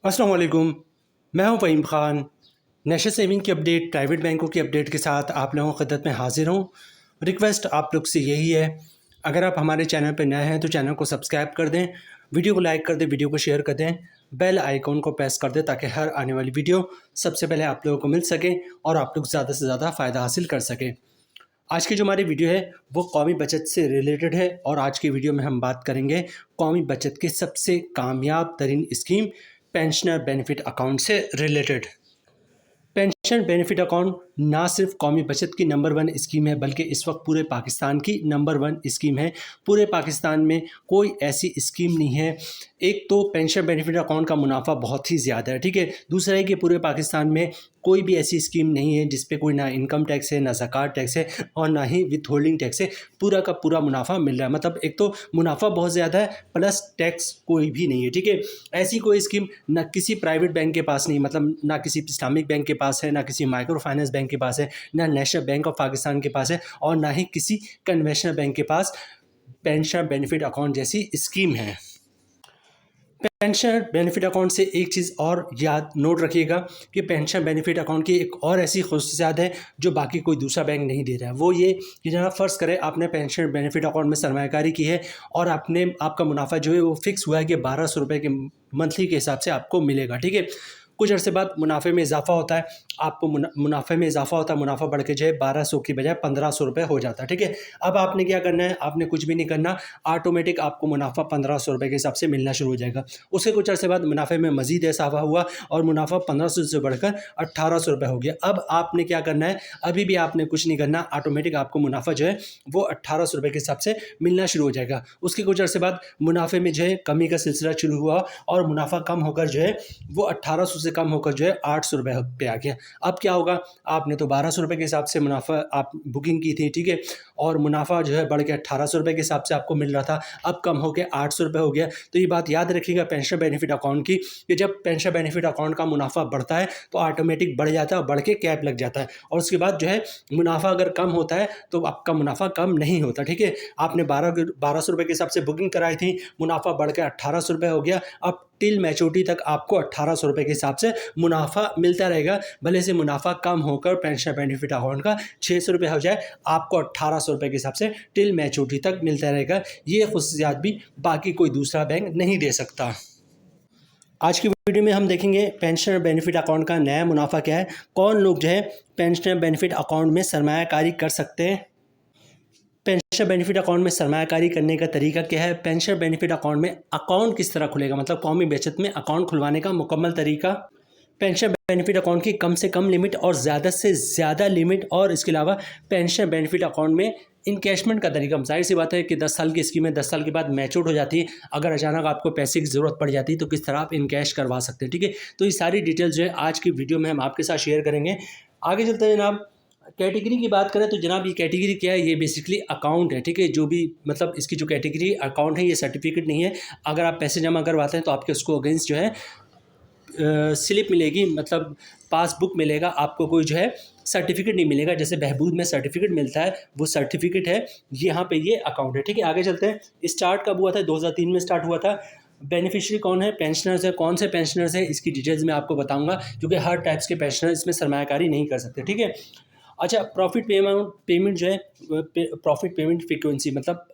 अस्सलाम वालेकुम। मैं हूं फ़हीम ख़ान। नेशनल सेविंग की अपडेट, प्राइवेट बैंकों की अपडेट के साथ आप लोगों की खिदमत में हाज़िर हूं। रिक्वेस्ट आप लोग से यही है, अगर आप हमारे चैनल पर नए हैं तो चैनल को सब्सक्राइब कर दें, वीडियो को लाइक कर दें, वीडियो को शेयर कर दें, बेल आइकॉन को प्रेस कर दें ताकि हर आने वाली वीडियो सबसे पहले आप लोगों को मिल सके और आप लोग ज़्यादा से ज़्यादा फ़ायदा हासिल कर सकें। आज की जो हमारी वीडियो है वो कौमी बचत से रिलेटेड है और आज की वीडियो में हम बात करेंगे कौमी बचत की सबसे कामयाब तरीन स्कीम पेंशनर बेनिफिट अकाउंट से रिलेटेड। पेंशन बेनिफिट अकाउंट ना सिर्फ कौमी बचत की नंबर 1 स्कीम है बल्कि इस वक्त पूरे पाकिस्तान की नंबर 1 स्कीम है। पूरे पाकिस्तान में कोई ऐसी स्कीम नहीं है। एक तो पेंशन बेनिफिट अकाउंट का मुनाफा बहुत ही ज़्यादा है, ठीक है। दूसरा है कि पूरे पाकिस्तान में कोई भी ऐसी स्कीम नहीं है जिस पे कोई ना इनकम टैक्स है, ना ज़कात टैक्स है और ना ही विथ होल्डिंग टैक्स है। पूरा का पूरा मुनाफा मिल रहा है। मतलब एक तो मुनाफा बहुत ज़्यादा है प्लस टैक्स कोई भी नहीं है, ठीक है। ऐसी कोई स्कीम ना किसी प्राइवेट बैंक के पास नहीं, मतलब ना किसी इस्लामिक बैंक के पास है, ना किसी माइक्रो फाइनेंस बैंक के पास है, ना नेशनल बैंक ऑफ पाकिस्तान के पास है और ना ही किसी कन्वेंशनल बैंक के पास पेंशन बेनिफिट अकाउंट जैसी स्कीम है। पेंशन बेनिफिट अकाउंट से एक चीज़ और याद नोट रखिएगा कि पेंशन बेनिफिट अकाउंट की एक और ऐसी खसूसियात है जो बाकी कोई दूसरा बैंक नहीं दे रहा है। वो ये कि जनाब फ़र्ज़ करें आपने पेंशन बेनिफिट अकाउंट में सरमायाकारी की है और आपका मुनाफा जो है वो फिक्स हुआ है कि 1200 रुपये के मंथली के हिसाब से आपको मिलेगा, ठीक है। कुछ अर्से बाद मुनाफे में इजाफा होता है, आपको मुनाफे में इजाफा होता है, मुनाफा बढ़ के जो है 1200 की बजाय 1500 रुपये हो जाता है, ठीक है। अब आपने क्या करना है, आपने कुछ भी नहीं करना, ऑटोमेटिक आपको मुनाफा 1500 रुपये के हिसाब से मिलना शुरू हो जाएगा। उसके कुछ अर्से बाद मुनाफे में मजीद इजाफा हुआ और मुनाफा 1500 से बढ़कर 1800 रुपये हो गया। अब आपने क्या करना है, अभी भी आपने कुछ नहीं करना, ऑटोमेटिक आपको मुनाफा जो है वो 1800 रुपये के हिसाब से मिलना शुरू हो जाएगा। उसके कुछ अर्से बाद मुनाफे में जो है कमी का सिलसिला शुरू हुआ और मुनाफा कम होकर जो है वो 1800 से कम होकर जो है 800 रुपये पे आ गया। अब क्या होगा, आपने तो 1200 रुपये के हिसाब से मुनाफा आप बुकिंग की थी, ठीक है, और मुनाफा जो है बढ़ के 1800 रुपये के हिसाब से आपको मिल रहा था, अब कम होकर 800 रुपये हो गया। तो ये बात याद रखिएगा पेंशन बेनिफिट अकाउंट की कि जब पेंशन बेनिफिट अकाउंट का मुनाफा बढ़ता है तो ऑटोमेटिक बढ़ जाता है, बढ़ के कैप लग जाता है और उसके बाद जो है मुनाफा अगर कम होता है तो आपका मुनाफा कम नहीं होता, ठीक है। आपने 1200 रुपये के हिसाब से बुकिंग कराई थी, मुनाफा बढ़ के 1800 रुपये हो गया। अब टिल मैच्योरिटी तक आपको 1800 रुपये के हिसाब से मुनाफा मिलता रहेगा। भले से मुनाफा कम होकर पेंशन बेनिफिट अकाउंट का 600 रुपये हो जाए, आपको 1800 रुपये के हिसाब से टिल मैच्योरिटी तक मिलता रहेगा। ये खुसूसियात भी बाकी कोई दूसरा बैंक नहीं दे सकता। आज की वीडियो में हम देखेंगे पेंशन बेनिफिट अकाउंट का नया मुनाफा क्या है, कौन लोग जो है पेंशन बेनिफिट अकाउंट में सरमायाकारी कर सकते हैं, पेंशन बेनिफिट अकाउंट में सरमायाकारी करने का तरीका क्या है, पेंशन बेनिफिट अकाउंट में अकाउंट किस तरह खुलेगा, मतलब कौमी बचत में अकाउंट खुलवाने का मुकम्मल तरीका, पेंशन बेनिफिट अकाउंट की कम से कम लिमिट और ज़्यादा से ज़्यादा लिमिट, और इसके अलावा पेंशन बेनिफिट अकाउंट में इनकैशमेंट का तरीका। जाहिर सी बात है कि 10 साल की स्कीम है, 10 साल के बाद मैच्योर हो जाती है, अगर अचानक आपको पैसे की ज़रूरत पड़ जाती है तो किस तरह आप इनकैश करवा सकते हैं, ठीक है। तो ये सारी डिटेल्स जो है आज की वीडियो में हम आपके साथ शेयर करेंगे। आगे चलते हैं जनाब, कैटेगरी की बात करें तो जनाब ये कैटेगरी क्या है, ये बेसिकली अकाउंट है, ठीक है। जो भी मतलब इसकी जो कैटेगरी अकाउंट है ये सर्टिफिकेट नहीं है। अगर आप पैसे जमा करवाते हैं तो आपके उसको अगेंस्ट जो है स्लिप मिलेगी, मतलब पासबुक मिलेगा, आपको कोई जो है सर्टिफिकेट नहीं मिलेगा। जैसे बहबूद में सर्टिफिकेट मिलता है वो सर्टिफिकेट है, यहाँ पे ये अकाउंट है, ठीक है। आगे चलते हैं, स्टार्ट कब हुआ था, 2003 में स्टार्ट हुआ था। बेनिफिशियरी कौन है, पेंशनर्स है। कौन से पेंशनर्स हैं इसकी डिटेल्स मैं आपको बताऊंगा क्योंकि हर टाइप्स के पेंशनर इसमें सरमायाकारी नहीं कर सकते, ठीक है। अच्छा, प्रॉफिट पेमेंट जो है, प्रॉफिट पेमेंट फ्रीक्वेंसी, मतलब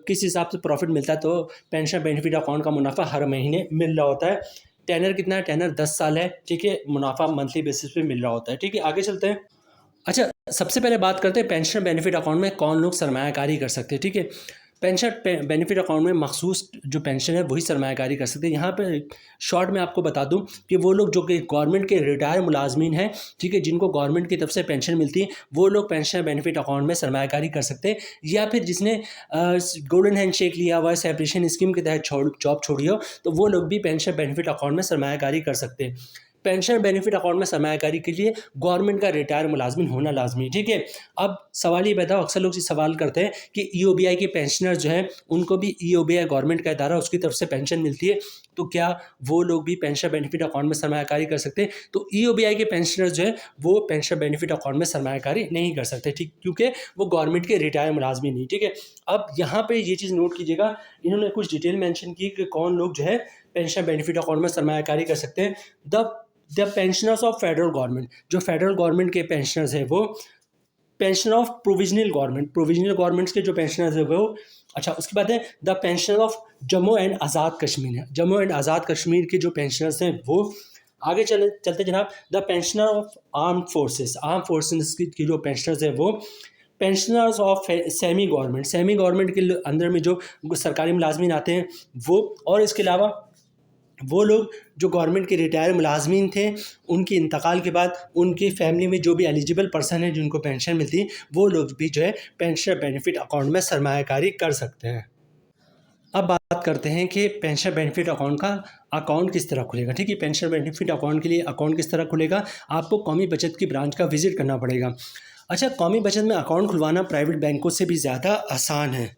किस हिसाब से प्रॉफिट मिलता है, तो पेंशन बेनिफिट अकाउंट का मुनाफा हर महीने मिल रहा होता है। टेनर कितना है, टेनर 10 साल है, ठीक है। मुनाफा मंथली बेसिस पे मिल रहा होता है, ठीक है। आगे चलते हैं। अच्छा, सबसे पहले बात करते हैं पेंशन बेनिफिट अकाउंट में कौन लोग सरमायाकारी कर सकते हैं, ठीक है। पेंशन बेनिफिट अकाउंट में मखसूस जो पेंशन है वही सरमायाकारी कर सकते हैं। यहाँ पे शॉर्ट में आपको बता दूं कि वो लोग जो कि गवर्नमेंट के रिटायर मुलाजमीन हैं, ठीक है, जिनको गवर्नमेंट की तरफ से पेंशन मिलती है, वो लोग पेंशन बेनिफिट अकाउंट में सरमायाकारी कर सकते हैं। या फिर जिसने गोल्डन हैंडशेक लिया हुआ है, सेपरेशन स्कीम के तहत जॉब छोड़ी हो, तो वो लोग भी पेंशन बेनिफिट अकाउंट में सरमायाकारी कर सकते हैं। पेंशन बेनिफिट अकाउंट में सरमायाकारी के लिए गवर्नमेंट का रिटायर मुलाजमिन होना लाजमी, ठीक है। अब सवाल ये पैदा, अक्सर लोग ये सवाल करते हैं कि ईओबीआई के पेंशनर जो हैं उनको भी ईओबीआई गवर्नमेंट का इदारा उसकी तरफ से पेंशन मिलती है, तो क्या वो लोग भी पेंशन बेनिफिट अकाउंट में सरमायाकारी कर सकते हैं? तो ईओबीआई के पेंशनर जो है वो पेंशन बेनिफिट अकाउंट में सरमायाकारी नहीं कर सकते, ठीक, क्योंकि वो गवर्नमेंट के रिटायर मुलाजमिन नहीं, ठीक है। अब यहाँ पर ये चीज़ नोट कीजिएगा, इन्होंने कुछ डिटेल मैंशन की कि कौन लोग जो है पेंशन बेनिफिट अकाउंट में सरमायाकारी कर सकते हैं। The pensioners of federal government, जो फेडरल गवर्नमेंट के पेंशनर्स हैं वो, पेंशन ऑफ प्रोविजनल गवर्नमेंट्स के जो पेंशनर्स हैं वो, अच्छा उसके बाद है the pension of Jammu and Azad Kashmir है, जम्मू एंड आज़ाद कश्मीर के जो पेंशनर्स हैं वो। आगे चलते जनाब, the pensioner of armed forces की जो पेंशनर्स हैं वो, पेंशनर्स ऑफ सेमी गवर्नमेंट के अंदर में जो सरकारी मुलाजमीन आते हैं वो, और इसके अलावा वो लोग जो गवर्नमेंट के रिटायर मुलाजमीन थे, उनके इंतकाल के बाद उनकी फैमिली में जो भी एलिजिबल पर्सन है जिनको पेंशन मिलती है, वो लोग भी जो है पेंशन बेनिफिट अकाउंट में सरमायाकारी कर सकते हैं। अब बात करते हैं कि पेंशन बेनिफिट अकाउंट का अकाउंट किस तरह खुलेगा। ठीक है, पेंशन बेनिफिट अकाउंट के लिए अकाउंट किस तरह खुलेगा, आपको कौमी बचत की ब्रांच का विजिट करना पड़ेगा। अच्छा, कौमी बचत में अकाउंट खुलवाना प्राइवेट बैंकों से भी ज़्यादा आसान है।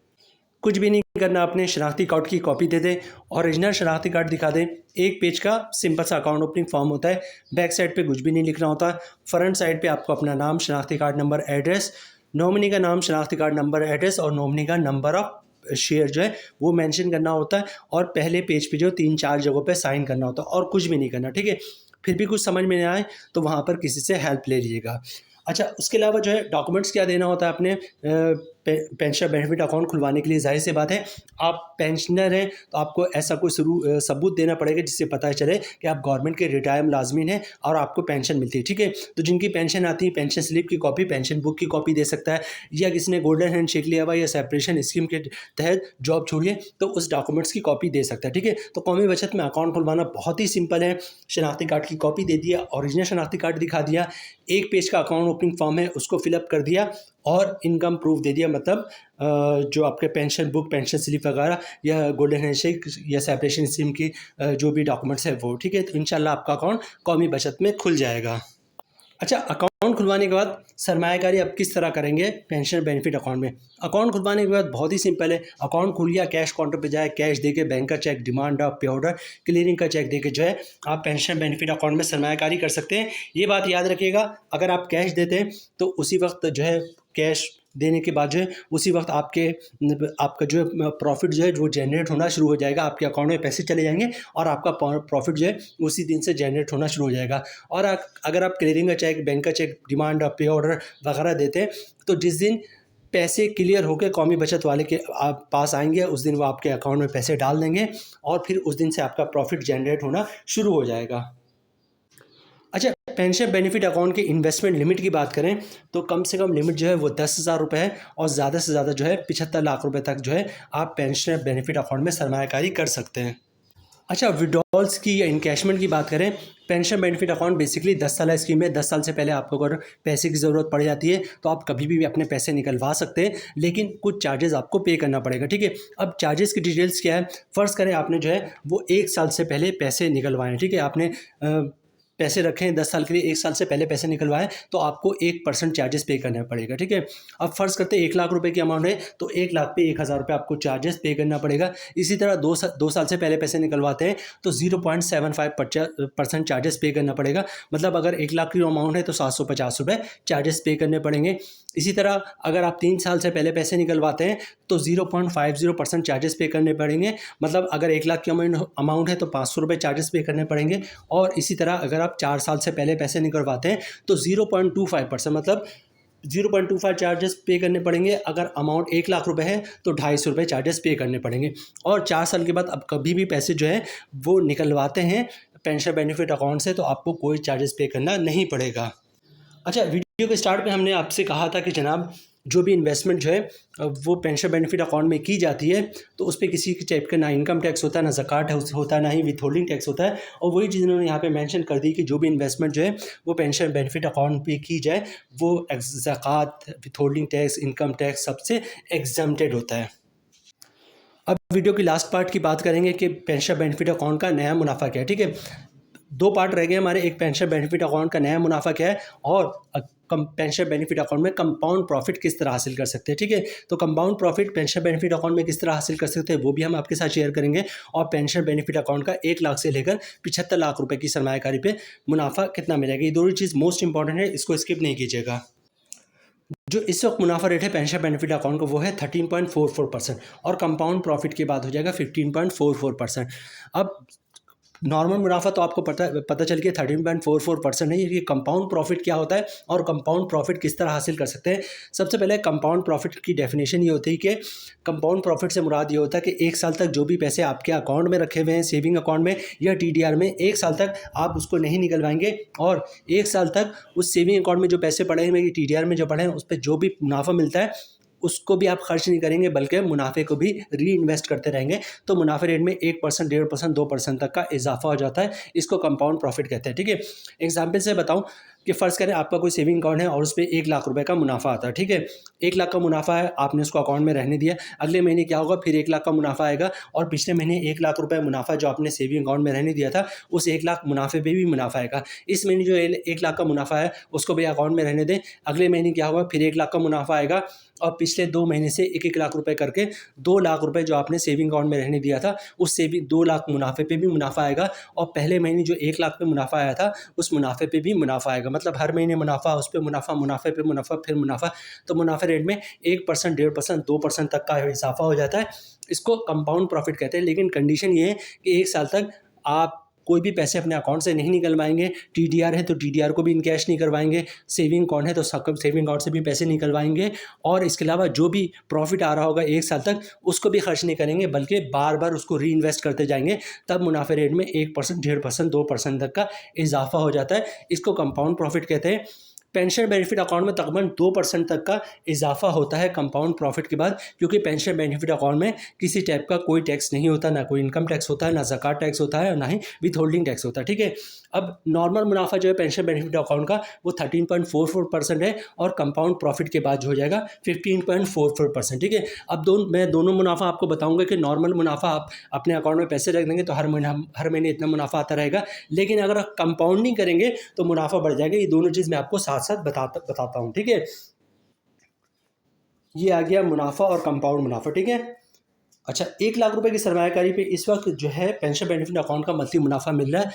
कुछ भी नहीं करना, अपने शनाख्ती कार्ड की कॉपी दे दें, ओरिजिनल शनाख्ती कार्ड दिखा दें, एक पेज का सिंपल सा अकाउंट ओपनिंग फॉर्म होता है, बैक साइड पे कुछ भी नहीं लिखना होता, फ्रंट साइड पे आपको अपना नाम, शनाख्ती कार्ड नंबर, एड्रेस, नॉमिनी का नाम, शनाख्ती कार्ड नंबर, एड्रेस और नॉमिनी का नंबर ऑफ शेयर जो है वो मेंशन करना होता है, और पहले पेज पे जो 3-4 जगहों पे साइन करना होता है, और कुछ भी नहीं करना। ठीक है, फिर भी कुछ समझ में नहीं आए तो वहाँ पर किसी से हेल्प ले लीजिएगा। अच्छा, उसके अलावा जो है डॉक्यूमेंट्स क्या देना होता है अपने पेंशन बेनिफिट अकाउंट खुलवाने के लिए। जाहिर सी बात है, आप पेंशनर हैं तो आपको ऐसा कोई सबूत देना पड़ेगा जिससे पता चले कि आप गवर्नमेंट के रिटायर मुलाजमीन हैं और आपको पेंशन मिलती है। ठीक है, तो जिनकी पेंशन आती है, पेंशन स्लिप की कॉपी, पेंशन बुक की कॉपी दे सकता है, या किसी ने गोल्डन हैंड शेक लिया हुआ या सेपरेशन स्कीम के तहत जॉब छोड़िए तो उस डॉक्यूमेंट्स की कॉपी दे सकता है। ठीक है, तो कौमी बचत में अकाउंट खुलवाना बहुत ही सिंपल है। शनाख्ती कार्ड की कॉपी दे दिया, ओरिजिनल शनाख्ती कार्ड दिखा दिया, एक पेज का अकाउंट ओपनिंग फॉर्म है उसको फिलअप कर दिया, और इनकम प्रूफ दे दिया, मतलब जो आपके पेंशन बुक, पेंशन स्लिप वगैरह, या गोल्डन हैंडशेक या सेपरेशन स्कीम की जो भी डॉक्यूमेंट्स है वो। ठीक है, तो इंशाल्लाह आपका अकाउंट कौमी बचत में खुल जाएगा। अच्छा, अकाउंट खुलवाने के बाद सरमायाकारी आप किस तरह करेंगे पेंशन बेनिफिट अकाउंट में। अकाउंट खुलवाने के बाद बहुत ही सिंपल है, अकाउंट खुल गया, कैश काउंटर पे जाए, कैश देके, बैंक का चेक, डिमांड ड्राफ्ट, पे ऑर्डर, क्लियरिंग का चेक देके जो है आप पेंशन बेनिफिट अकाउंट में सरमायाकारी कर सकते हैं। ये बात याद रखिएगा, अगर आप कैश देते हैं तो उसी वक्त जो है कैश देने के बाद जो है उसी वक्त आपका जो है प्रॉफिट जो है वो जनरेट होना शुरू हो जाएगा, आपके अकाउंट में पैसे चले जाएंगे और आपका प्रॉफिट जो है उसी दिन से जनरेट होना शुरू हो जाएगा। और अगर आप क्लियरिंग का चेक, बैंक का चेक, डिमांड, पे ऑर्डर वगैरह देते हैं तो जिस दिन पैसे क्लियर होकर कौमी बचत वाले के आप पास आएंगे उस दिन वो आपके अकाउंट में पैसे डाल देंगे और फिर उस दिन से आपका प्रॉफिट जनरेट होना शुरू हो जाएगा। अच्छा, पेंशन बेनिफिट अकाउंट की इन्वेस्टमेंट लिमिट की बात करें तो कम से कम लिमिट जो है वो 10,000 रुपये है, और ज़्यादा से ज़्यादा जो है 75 लाख रुपए तक जो है आप पेंशन बेनिफिट अकाउंट में सरमायाकारी कर सकते हैं। अच्छा, विड्रॉल्स की या इनकैशमेंट की बात करें, पेंशन बेनिफिट अकाउंट बेसिकली 10 साल स्कीम है। 10 साल से पहले आपको अगर पैसे की ज़रूरत पड़ जाती है तो आप कभी भी अपने पैसे निकलवा सकते हैं, लेकिन कुछ चार्जेस आपको पे करना पड़ेगा। ठीक है, अब चार्जेस की डिटेल्स क्या है, फ़र्ज़ करें आपने जो है वो 1 साल से पहले पैसे निकलवाएँ। ठीक है, आपने पैसे रखें 10 साल के लिए, 1 साल से पहले पैसे निकलवाएं तो आपको 1% चार्जेस पे करना पड़ेगा। ठीक है, अब फ़र्ज़ करते हैं 1 लाख रुपए की अमाउंट है तो 1 लाख पे 1,000 रुपये आपको चार्जेस पे करना पड़ेगा। इसी तरह 2 साल से पहले पैसे निकलवाते हैं तो 0.75% चार्जेस पे करना पड़ेगा, मतलब अगर 1 लाख की अमाउंट है तो 750 रुपये चार्जेस पे करने पड़ेंगे। इसी तरह अगर आप 3 साल से पहले पैसे निकलवाते हैं तो 0.50% चार्जेस पे करने पड़ेंगे, मतलब अगर 1 लाख की अमाउंट है तो 500 रुपये चार्जेस पे करने पड़ेंगे। और इसी तरह अगर आप 4 साल से पहले पैसे निकलवाते हैं तो 0.25%, मतलब 0.25 चार्जेस पे करने पड़ेंगे। अगर अमाउंट 1 लाख रुपए है तो 250 रुपये चार्जेस पे करने पड़ेंगे। और 4 साल के बाद अब कभी भी पैसे जो है वो निकलवाते हैं पेंशन बेनिफिट अकाउंट से तो आपको कोई चार्जेस पे करना नहीं पड़ेगा। अच्छा, वीडियो के स्टार्ट में हमने आपसे कहा था कि जनाब जो भी इन्वेस्टमेंट जो है वो पेंशन बेनिफिट अकाउंट में की जाती है तो उस पर किसी टाइप का ना इनकम टैक्स होता है, ना ज़कात होता है, ना ही विथहोल्डिंग टैक्स होता है। और वही चीज़ उन्होंने यहाँ पे मेंशन कर दी कि जो भी इन्वेस्टमेंट जो है वो पेंशन बेनिफिट अकाउंट पे की जाए वो ज़कात, विथहोल्डिंग टैक्स, इनकम टैक्स सबसे एग्जम्प्टेड होता है। अब वीडियो की लास्ट पार्ट की बात करेंगे कि पेंशन बेनिफिट अकाउंट का नया मुनाफा क्या है। ठीक है, 2 पार्ट रह गए हमारे, एक पेंशन बेनिफिट अकाउंट का नया मुनाफा क्या है और पेंशन बेनिफिट अकाउंट में कंपाउंड प्रॉफिट किस तरह हासिल कर सकते हैं। ठीक है, तो compound profit pension benefit account में किस तरह हासिल कर सकते हैं वो भी हम आपके साथ शेयर करेंगे, और पेंशन बेनिफिट अकाउंट का 1 लाख से लेकर 75 लाख रुपए की सरमायाकारी पे मुनाफा कितना मिलेगा। ये दोनों चीज़ मोस्ट इंपॉर्टेंट है, इसको स्किप नहीं कीजिएगा। जो इस वक्त मुनाफा रेट है पेंशन बेनिफिट अकाउंट का वो है 13.44%, और कंपाउंड प्रॉफिट के बाद हो जाएगा 15.44%। अब नॉर्मल मुनाफा तो आपको पता चल के 13.44% है। ये कंपाउंड प्रॉफिट क्या होता है और कंपाउंड प्रॉफिट किस तरह हासिल कर सकते हैं। सबसे पहले कंपाउंड प्रॉफिट की डेफिनेशन ये होती है कि कंपाउंड प्रॉफिट से मुराद ये होता है कि 1 साल तक जो भी पैसे आपके अकाउंट में रखे हुए हैं, सेविंग अकाउंट में या TDR में, 1 साल तक आप उसको नहीं निकलवाएंगे और 1 साल तक उस सेविंग अकाउंट में जो पैसे पड़े हैं, TDR में जो पड़े हैं, उस पर जो भी मुनाफा मिलता है उसको भी आप खर्च नहीं करेंगे, बल्कि मुनाफे को भी री इन्वेस्ट करते रहेंगे। तो मुनाफे रेट में 1%, 1.5%, 2% तक का इजाफा हो जाता है। इसको कंपाउंड प्रॉफिट कहते हैं। ठीक है, एग्जाम्पल से बताऊं कि फ़र्ज़ करें आपका कोई सेविंग अकाउंट है और उस पर 1 लाख रुपए का मुनाफा आता है। ठीक है, 1 लाख का मुनाफा है, आपने उसको अकाउंट में रहने दिया। अगले महीने क्या होगा, फिर 1 लाख का मुनाफा आएगा और पिछले महीने 1 लाख रुपए मुनाफा जो आपने सेविंग अकाउंट में रहने दिया था, उस 1 लाख मुनाफे पे भी मुनाफा आएगा। इस महीने जो 1 लाख का मुनाफा है उसको भी अकाउंट में रहने दें। अगले महीने क्या होगा, फिर 1 लाख का मुनाफा आएगा और पिछले 2 महीने से 1-1 लाख रुपए करके 2 लाख रुपए जो आपने सेविंग अकाउंट में रहने दिया था, उस सेविंग 2 लाख मुनाफे पे भी मुनाफा आएगा और पहले महीने जो 1 लाख पे मुनाफा आया था, उस मुनाफे पे भी मुनाफा आएगा। मतलब हर महीने मुनाफा, उस पे मुनाफा, मुनाफे पे मुनाफा, फिर मुनाफा। तो मुनाफे रेट में 1%, 1.5%, 2% तक का इजाफा हो जाता है। इसको कंपाउंड प्रॉफिट कहते हैं। लेकिन कंडीशन ये है कि 1 साल तक आप कोई भी पैसे अपने अकाउंट से नहीं निकलवाएंगे। TDR है तो TDR को भी इन कैश नहीं करवाएंगे। सेविंग अकाउंट है तो सेविंग अकाउंट से भी पैसे निकलवाएंगे और इसके अलावा जो भी प्रॉफिट आ रहा होगा 1 साल तक, उसको भी खर्च नहीं करेंगे, बल्कि बार बार उसको री इन्वेस्ट करते जाएंगे। तब मुनाफे रेट में 1%, 1.5%, 2% तक का इजाफा हो जाता है। इसको कंपाउंड प्रॉफिट कहते हैं। पेंशन बेनिफिट अकाउंट में तकरीबन 2% तक का इजाफा होता है कंपाउंड प्रॉफिट के बाद, क्योंकि पेंशन बेनिफिट अकाउंट में किसी टाइप का कोई टैक्स नहीं होता, ना कोई इनकम टैक्स होता है, ना ज़कात टैक्स होता है और ना ही विथ होल्डिंग टैक्स होता है। ठीक है, अब नॉर्मल मुनाफा जो है पेंशन बेनिफिट अकाउंट का वो 13.44% है और कंपाउंड प्रॉफिट के बाद जो हो जाएगा 15.44%। ठीक है, अब मैं दोनों मुनाफा आपको बताऊंगा कि नॉर्मल मुनाफा आप अपने अकाउंट में पैसे रख देंगे तो हर महीने इतना मुनाफा आता रहेगा। लेकिन अगर आप कंपाउंडिंग करेंगे तो मुनाफा बढ़ जाएगा। ये दोनों चीज़ मैं आपको साथ साथ बताता हूँ। ठीक है, ये आ गया मुनाफा और कंपाउंड मुनाफा। ठीक है, अच्छा, 1 लाख रुपए की सरमायाकारी पे इस वक्त जो है पेंशन बेनिफिट अकाउंट का मंथली मुनाफा मिल रहा है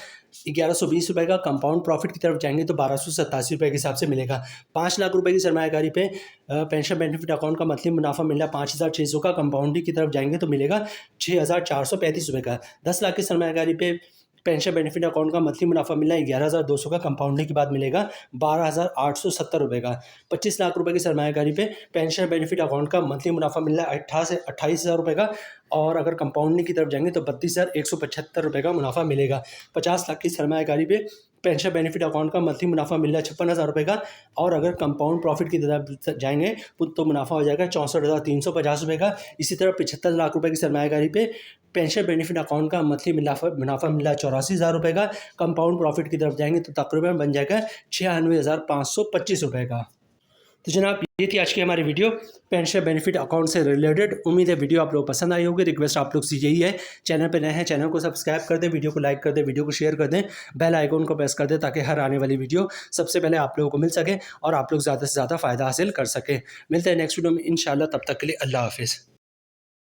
1120 रुपये का। कंपाउंड प्रॉफिट की तरफ जाएंगे तो 1287 रुपये के हिसाब से मिलेगा। 5 लाख रुपए की सरमायाकारी पे पेंशन बेनिफिट अकाउंट का मंथली मुनाफा मिल रहा है 5600 का। कंपाउंडिंग की तरफ जाएंगे तो मिलेगा 6435 रुपये का। 10 लाख की सरमायाकारी पे पेंशन बेनिफिट अकाउंट का मंथली मुनाफा मिला है 11,200 का। कंपाउंडिंग के बाद मिलेगा 12,870 रुपये का। 25 लाख रुपए की सरमायाकारी पे पेंशन बेनिफिट अकाउंट का मंथली मुनाफा मिल रहा है 28,000 रुपये का और अगर कंपाउंडिंग की तरफ जाएंगे तो 32,175 रुपये का मुनाफा मिलेगा। 50 लाख की सरमायाकारी पे पेंशन बेनिफिट अकाउंट का मंथली मुनाफा मिल रहा है 56,000 रुपये का और अगर कंपाउंड प्रॉफिट की तरफ जाएंगे तो मुनाफा हो जाएगा 64,350 रुपये का। इसी तरह 75 लाख रुपये की सरमायाकारी पे पेंशन बेनिफिट अकाउंट का मंथली मुनाफा मिल रहा है 84,000 रुपये का। कंपाउंड प्रॉफिट की तरफ जाएंगे तो तकरीबन बन जाएगा 96,525 रुपये का। तो जनाब, ये थी आज की हमारी वीडियो पेंशन बेनिफिट अकाउंट से रिलेटेड। उम्मीद है वीडियो आप लोग पसंद आई होगी। रिक्वेस्ट आप लोग से यही है, चैनल पे नए हैं चैनल को सब्सक्राइब कर दें, वीडियो को लाइक कर दें, वीडियो को शेयर कर दें, बेल आइकन को प्रेस कर दें ताकि हर आने वाली वीडियो सबसे पहले आप लोगों को मिल सके और आप लोग ज़्यादा से ज़्यादा फ़ायदा हासिल कर सकें। मिलते हैं नेक्स्ट वीडियो में इंशाल्लाह। तब तक के लिए अल्लाह हाफिज़।